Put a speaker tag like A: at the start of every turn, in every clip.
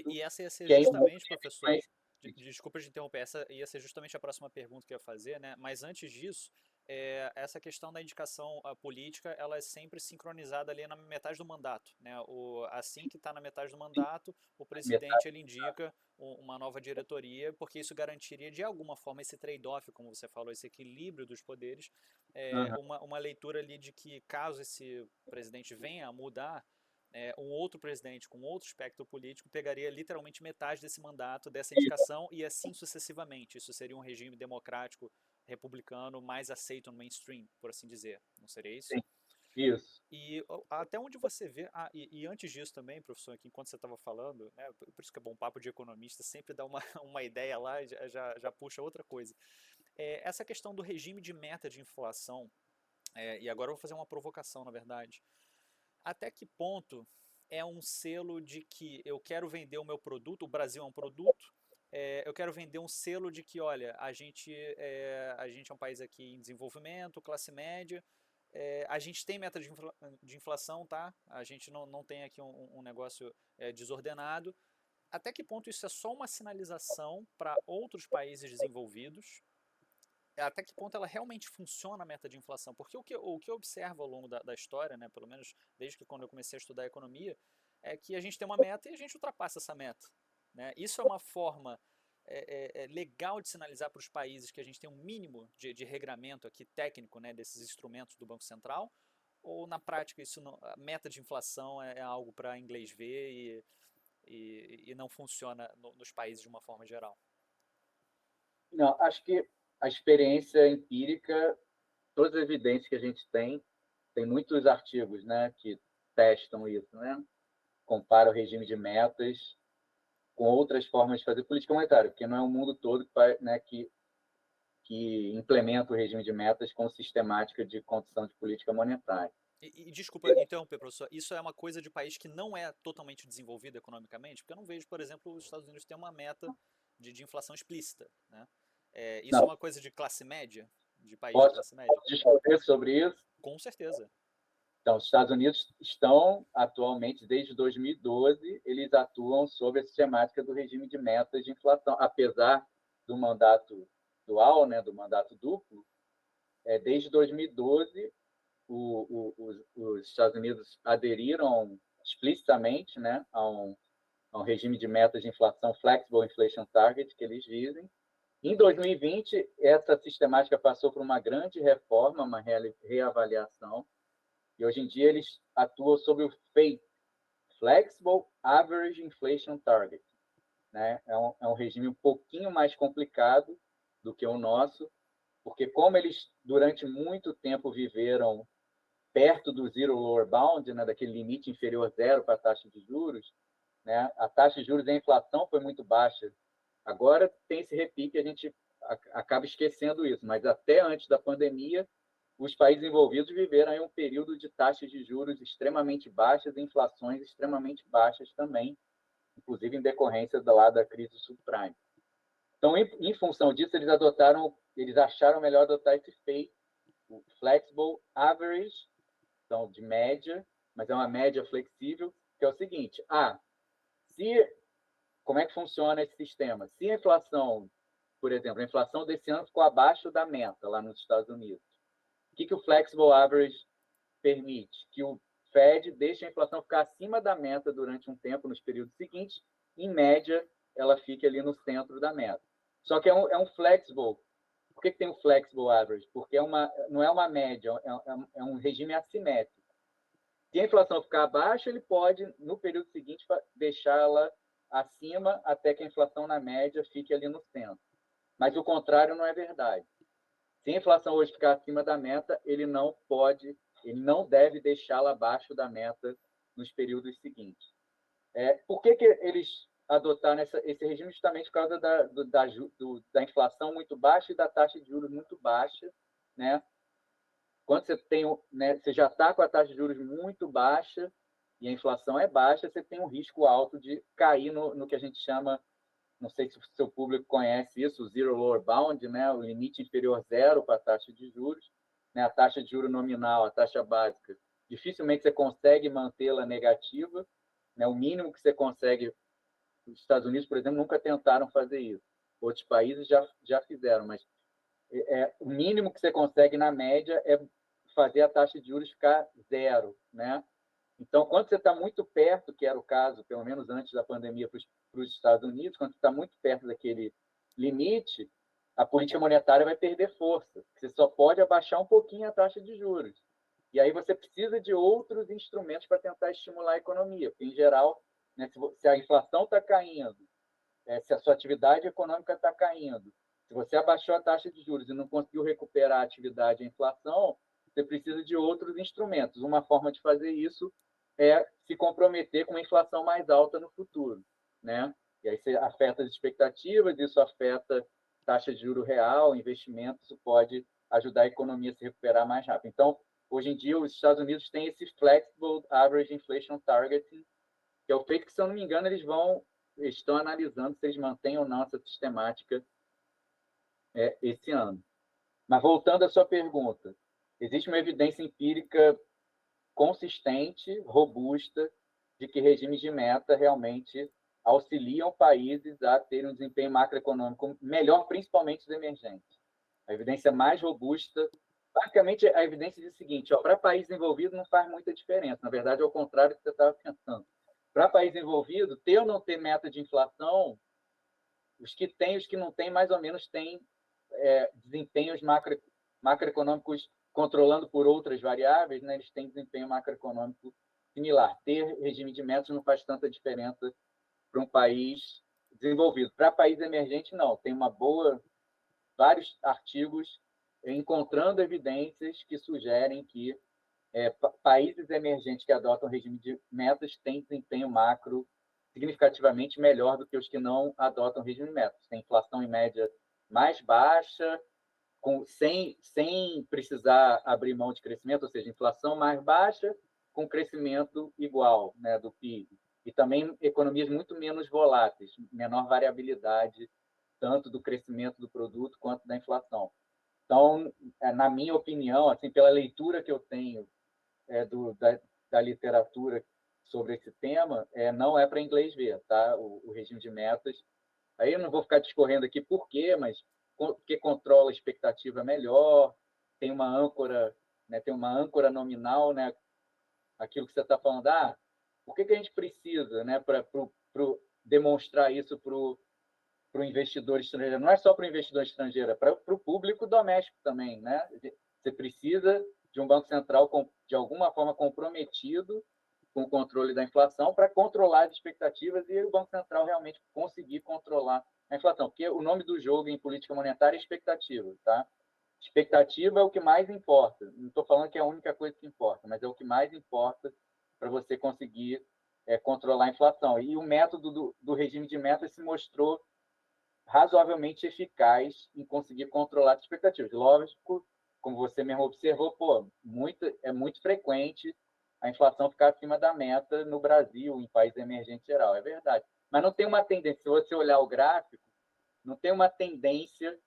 A: efeito
B: E essa ia ser
A: que é
B: justamente,
A: envolvente,
B: professor,
A: mas
B: desculpa te interromper, essa ia ser justamente a próxima pergunta que eu ia fazer, né? Mas antes disso, essa questão da indicação política, ela é sempre sincronizada ali na metade do mandato, né? Assim que está na metade do mandato, o presidente
A: metade.
B: ele indica uma nova diretoria, porque isso garantiria de alguma forma esse trade-off, como você falou, esse equilíbrio dos poderes,
A: Aham.
B: uma leitura ali de que caso esse presidente venha a mudar, um outro presidente com outro espectro político pegaria literalmente metade desse mandato, dessa indicação, e assim sucessivamente. Isso seria um regime democrático republicano mais aceito no mainstream, por assim dizer. Não seria isso?
A: Sim, isso.
B: E até onde você vê. E antes disso também, professor, aqui, enquanto você estava falando, né, por isso que é bom papo de economista, sempre dá uma ideia lá e já puxa outra coisa. Essa questão do regime de meta de inflação, e agora eu vou fazer uma provocação, na verdade. Até que ponto é um selo de que eu quero vender o meu produto, o Brasil é um produto, eu quero vender um selo de que, olha, a gente é um país aqui em desenvolvimento, classe média, a gente tem meta de inflação, tá? A gente não tem aqui um negócio desordenado. Até que ponto isso é só uma sinalização para outros países desenvolvidos? Até que ponto ela realmente funciona a meta de inflação? Porque o que eu observo ao longo da história, né, pelo menos desde que quando eu comecei a estudar economia, é que a gente tem uma meta e a gente ultrapassa essa meta. Né? Isso é uma forma legal de sinalizar para os países que a gente tem um mínimo de regramento aqui técnico, né, desses instrumentos do Banco Central, ou na prática isso não, a meta de inflação é algo para inglês ver e não funciona nos países de uma forma geral?
A: Não, acho que a experiência empírica, todas as evidências que a gente tem muitos artigos, né, que testam isso, né? Compara o regime de metas com outras formas de fazer política monetária, porque não é o mundo todo que, né, que implementa o regime de metas com sistemática de condução de política monetária.
B: E desculpa interromper, professor, isso é uma coisa de país que não é totalmente desenvolvido economicamente? Porque eu não vejo, por exemplo, os Estados Unidos ter uma meta de inflação explícita. Né? Isso é
A: Não,
B: uma coisa de classe média? De país de
A: posso,
B: classe média?
A: posso discorrer sobre isso?
B: Com certeza.
A: Então, os Estados Unidos estão atualmente, desde 2012, eles atuam sob a sistemática do regime de metas de inflação, apesar do mandato dual, né, do mandato duplo. Desde 2012, os Estados Unidos aderiram explicitamente, né, a um regime de metas de inflação Flexible Inflation Target, que eles dizem. Em 2020, essa sistemática passou por uma grande reforma, uma reavaliação, e hoje em dia eles atuam sob o FAIT, Flexible Average Inflation Target. Né? É um regime um pouquinho mais complicado do que o nosso, porque como eles durante muito tempo viveram perto do zero lower bound, né, daquele limite inferior a zero para a taxa de juros, né, a taxa de juros da inflação foi muito baixa. Agora tem esse repique, a gente acaba esquecendo isso, mas até antes da pandemia, os países envolvidos viveram aí um período de taxas de juros extremamente baixas e inflações extremamente baixas também, inclusive em decorrência da crise subprime. Então, em função disso, eles acharam melhor adotar esse FAIT, o Flexible Average, então de média, mas é uma média flexível, que é o seguinte: se como é que funciona esse sistema? Se a inflação, por exemplo, a inflação desse ano ficou abaixo da meta lá nos Estados Unidos, o que o Flexible Average permite? Que o Fed deixe a inflação ficar acima da meta durante um tempo nos períodos seguintes, em média, ela fique ali no centro da meta. Só que é um flexible. Por que tem um flexible average? Porque não é uma média, é um regime assimétrico. Se a inflação ficar abaixo, ele pode, no período seguinte, deixá-la acima até que a inflação na média fique ali no centro. Mas o contrário não é verdade. Se a inflação hoje ficar acima da meta, ele não deve deixá-la abaixo da meta nos períodos seguintes. Por que eles adotaram esse regime? Justamente por causa da inflação muito baixa e da taxa de juros muito baixa, né? Quando você já está com a taxa de juros muito baixa e a inflação é baixa, você tem um risco alto de cair no que a gente chama, não sei se o seu público conhece isso, o zero lower bound, né? O limite inferior zero para a taxa de juros, né? A taxa de juros nominal, a taxa básica, dificilmente você consegue mantê-la negativa, né? O mínimo que você consegue Os Estados Unidos, por exemplo, nunca tentaram fazer isso. Outros países já fizeram, mas o mínimo que você consegue na média é fazer a taxa de juros ficar zero, né? Então, quando você está muito perto, que era o caso, pelo menos antes da pandemia para os Estados Unidos, quando você está muito perto daquele limite, a política monetária vai perder força. Você só pode abaixar um pouquinho a taxa de juros. E aí você precisa de outros instrumentos para tentar estimular a economia. Porque, em geral, né, se a inflação está caindo, se a sua atividade econômica está caindo, se você abaixou a taxa de juros e não conseguiu recuperar a atividade e a inflação, você precisa de outros instrumentos. Uma forma de fazer isso é se comprometer com uma inflação mais alta no futuro, né? E aí você afeta as expectativas, isso afeta taxa de juro real, investimentos, isso pode ajudar a economia a se recuperar mais rápido. Então, hoje em dia, os Estados Unidos têm esse Flexible Average Inflation Targeting, que é o feito que, se eu não me engano, eles estão analisando se eles mantêm ou não essa sistemática esse ano. Mas voltando à sua pergunta, existe uma evidência empírica consistente, robusta, de que regimes de meta realmente auxiliam países a terem um desempenho macroeconômico melhor, principalmente os emergentes. A evidência mais robusta, basicamente, a evidência diz o seguinte: para país desenvolvido não faz muita diferença. Na verdade, é o contrário do que você estava pensando. Para país desenvolvido, ter ou não ter meta de inflação, os que têm e os que não têm, mais ou menos, têm desempenhos macroeconômicos controlando por outras variáveis, né, eles têm desempenho macroeconômico similar. Ter regime de metas não faz tanta diferença para um país desenvolvido. Para país emergente, não. Tem vários artigos encontrando evidências que sugerem que países emergentes que adotam regime de metas têm desempenho macro significativamente melhor do que os que não adotam regime de metas. Tem inflação em média mais baixa, sem precisar abrir mão de crescimento, ou seja, inflação mais baixa com crescimento igual, né, do PIB. E também economias muito menos voláteis, menor variabilidade, tanto do crescimento do produto quanto da inflação. Então, na minha opinião, assim, pela leitura que eu tenho da literatura sobre esse tema, não é para inglês ver, tá? O regime de metas. Aí eu não vou ficar discorrendo aqui por quê, mas porque controla a expectativa melhor, tem uma âncora, né, tem uma âncora nominal, né, aquilo que você está falando, por que a gente precisa, né, para demonstrar isso para o investidor estrangeiro? Não é só para o investidor estrangeiro, é para o público doméstico também, né? Você precisa de um Banco Central de alguma forma comprometido com o controle da inflação para controlar as expectativas e o Banco Central realmente conseguir controlar a inflação. Porque o nome do jogo em política monetária é expectativa, tá? Expectativa é o que mais importa. Não estou falando que é a única coisa que importa, mas é o que mais importa para você conseguir controlar a inflação. E o método do regime de metas se mostrou razoavelmente eficaz em conseguir controlar as expectativas. Lógico, como você mesmo observou, é muito frequente a inflação ficar acima da meta no Brasil, em países emergentes geral, é verdade. Mas não tem uma tendência, se você olhar o gráfico, não tem uma tendência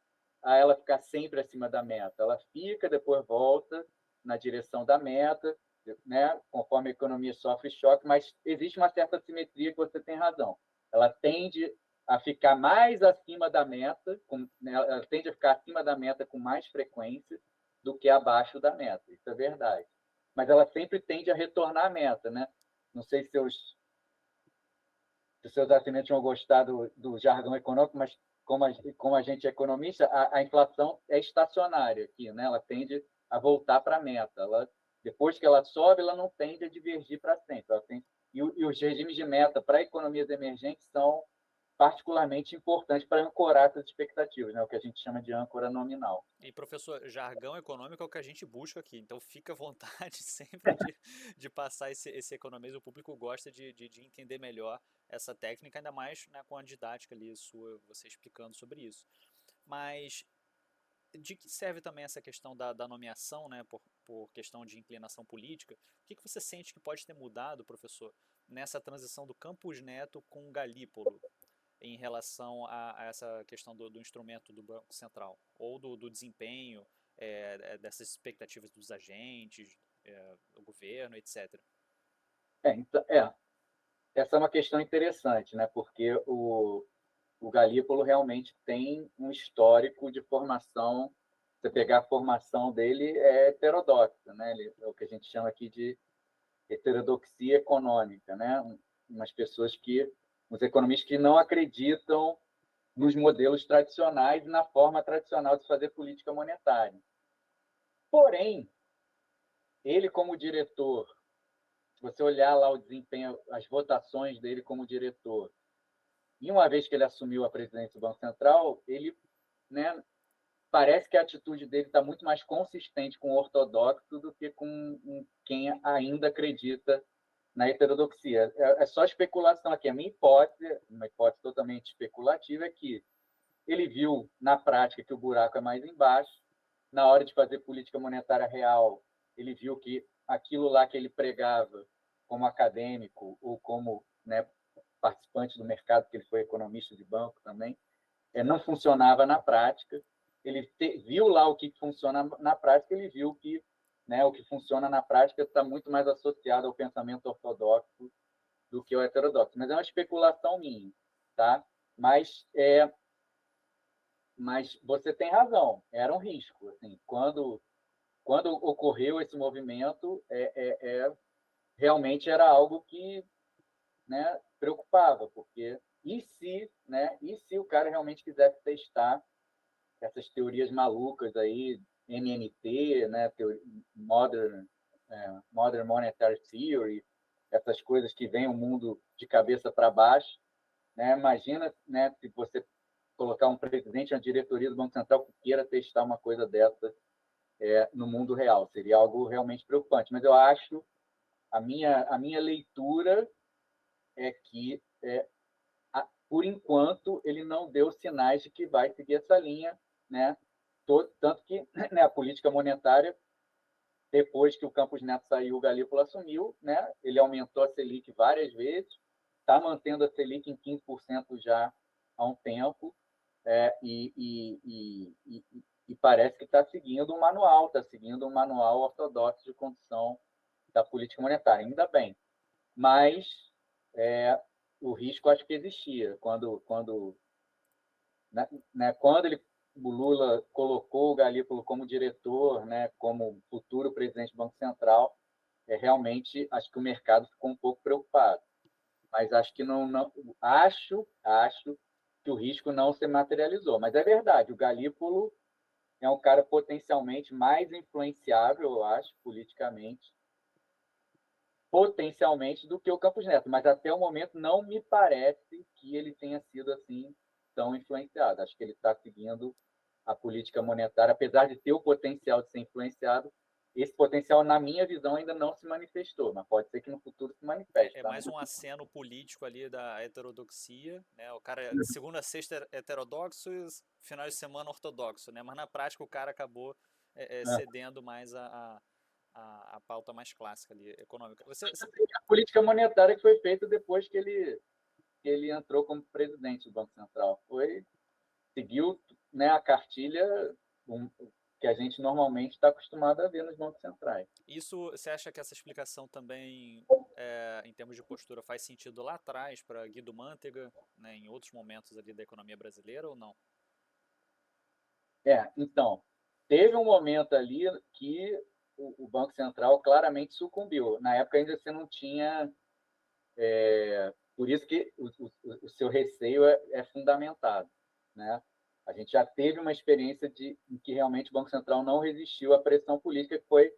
A: a ela ficar sempre acima da meta. Ela fica, depois volta na direção da meta, né, conforme a economia sofre choque, mas existe uma certa simetria que você tem razão. Ela tende a ficar mais acima da meta, ela tende a ficar acima da meta com mais frequência do que abaixo da meta. Isso é verdade. Mas ela sempre tende a retornar à meta, né? Não sei se os seus assinantes vão gostar do jargão econômico, mas como a gente é economista, a inflação é estacionária aqui, né? Ela tende a voltar para a meta. Depois que ela sobe, ela não tende a divergir para sempre. E os regimes de meta para economias emergentes são particularmente importantes para ancorar essas expectativas, né? O que a gente chama de âncora nominal.
B: E, professor, jargão econômico é o que a gente busca aqui, então fica à vontade sempre de passar esse economês. O público gosta de entender melhor essa técnica, ainda mais, né, com a didática ali sua, você explicando sobre isso. Mas de que serve também essa questão da nomeação, né, por questão de inclinação política? O que você sente que pode ter mudado, professor, nessa transição do Campos Neto com o Galípolo, em relação a essa questão do instrumento do Banco Central, ou do desempenho, dessas expectativas dos agentes, do governo, etc.
A: Então, essa é uma questão interessante, né? Porque o Galípolo realmente tem um histórico de formação. Você pegar a formação dele é heterodoxa, né? É o que a gente chama aqui de heterodoxia econômica, né? Umas pessoas que, uns economistas que não acreditam nos modelos tradicionais e na forma tradicional de fazer política monetária. Porém, ele como diretor, se você olhar lá o desempenho, as votações dele como diretor, e uma vez que ele assumiu a presidência do Banco Central, ele, né, parece que a atitude dele está muito mais consistente com o ortodoxo do que com quem ainda acredita na heterodoxia. É só especulação aqui. A minha hipótese, uma hipótese totalmente especulativa, é que ele viu na prática que o buraco é mais embaixo. Na hora de fazer política monetária real, ele viu que aquilo lá que ele pregava como acadêmico ou como, né, participante do mercado, que ele foi economista de banco também, não funcionava na prática. Ele viu lá o que funciona na prática, ele viu que, né, o que funciona na prática está muito mais associado ao pensamento ortodoxo do que ao heterodoxo. Mas é uma especulação minha, tá? Mas você tem razão, era um risco. Assim, quando ocorreu esse movimento, realmente era algo que, né, preocupava, porque e se o cara realmente quisesse testar essas teorias malucas aí, MMT, né, Modern Monetary Theory, essas coisas que vêm o mundo de cabeça para baixo, né? Imagina, né, se você colocar um presidente na diretoria do Banco Central que queira testar uma coisa dessa no mundo real, seria algo realmente preocupante. Mas eu acho, a minha leitura é que, por enquanto, ele não deu sinais de que vai seguir essa linha, né? Tanto que, né, a política monetária, depois que o Campos Neto saiu, o Galípolo assumiu, né? Ele aumentou a Selic várias vezes, está mantendo a Selic em 15% já há um tempo, e parece que está seguindo um manual ortodoxo de condução da política monetária, ainda bem. Mas o risco acho que existia. Quando o Lula colocou o Galípolo como diretor, né, como futuro presidente do Banco Central, realmente acho que o mercado ficou um pouco preocupado. Mas acho que acho que o risco não se materializou. Mas é verdade, o Galípolo é um cara potencialmente mais influenciável, eu acho, politicamente, potencialmente, do que o Campos Neto. Mas até o momento não me parece que ele tenha sido assim tão influenciado. Acho que ele está seguindo a política monetária, apesar de ter o potencial de ser influenciado. Esse potencial, na minha visão, ainda não se manifestou, mas pode ser que no futuro se manifeste.
B: É
A: Tá?
B: mais um aceno político ali da heterodoxia, né? O cara de segunda a sexta heterodoxo e final de semana ortodoxo, né? Mas na prática o cara acabou cedendo mais a pauta mais clássica ali, econômica.
A: A política monetária que foi feita depois que ele entrou como presidente do Banco Central. Seguiu, né, a cartilha que a gente normalmente está acostumado a ver nos bancos centrais.
B: Isso, você acha que essa explicação também, em termos de postura, faz sentido lá atrás para Guido Mantega, né, em outros momentos ali da economia brasileira ou não?
A: Então, teve um momento ali que o Banco Central claramente sucumbiu. Na época ainda você não tinha. Por isso que o seu receio é fundamentado. Né? A gente já teve uma experiência em que realmente o Banco Central não resistiu à pressão política, que foi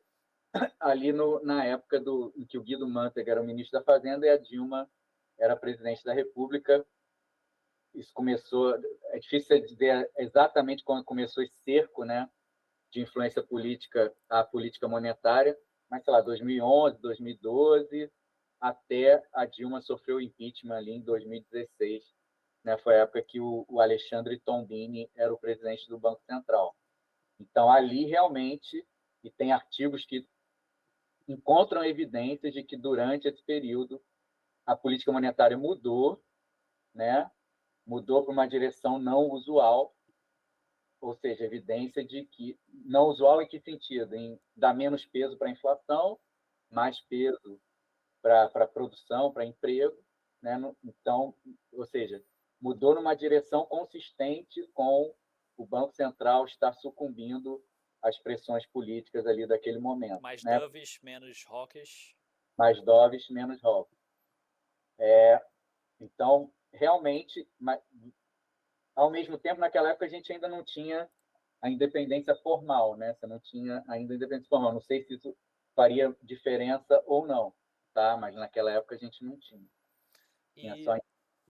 A: ali na época em que o Guido Mantega era o ministro da Fazenda e a Dilma era presidente da República. Isso começou, é difícil dizer exatamente quando começou esse cerco, né, de influência política à política monetária, mas, sei lá, 2011, 2012, até a Dilma sofreu o impeachment ali em 2016. Né, foi a época que o Alexandre Tombini era o presidente do Banco Central. Então, ali realmente, e tem artigos que encontram evidências de que durante esse período a política monetária mudou, né? Mudou para uma direção não usual, ou seja, evidência de que não usual em que sentido? Em dar menos peso para a inflação, mais peso para a produção, para emprego, né? Então, ou seja, mudou numa direção consistente com o Banco Central estar sucumbindo às pressões políticas ali daquele momento,
B: Mais
A: né?
B: doves, menos roques.
A: Mais doves, menos rock. Então, realmente, ao mesmo tempo, naquela época a gente ainda não tinha a independência formal, né? Você não tinha ainda a independência formal. Não sei se isso faria diferença ou não, tá? Mas naquela época a gente não tinha. Tinha
B: E
A: só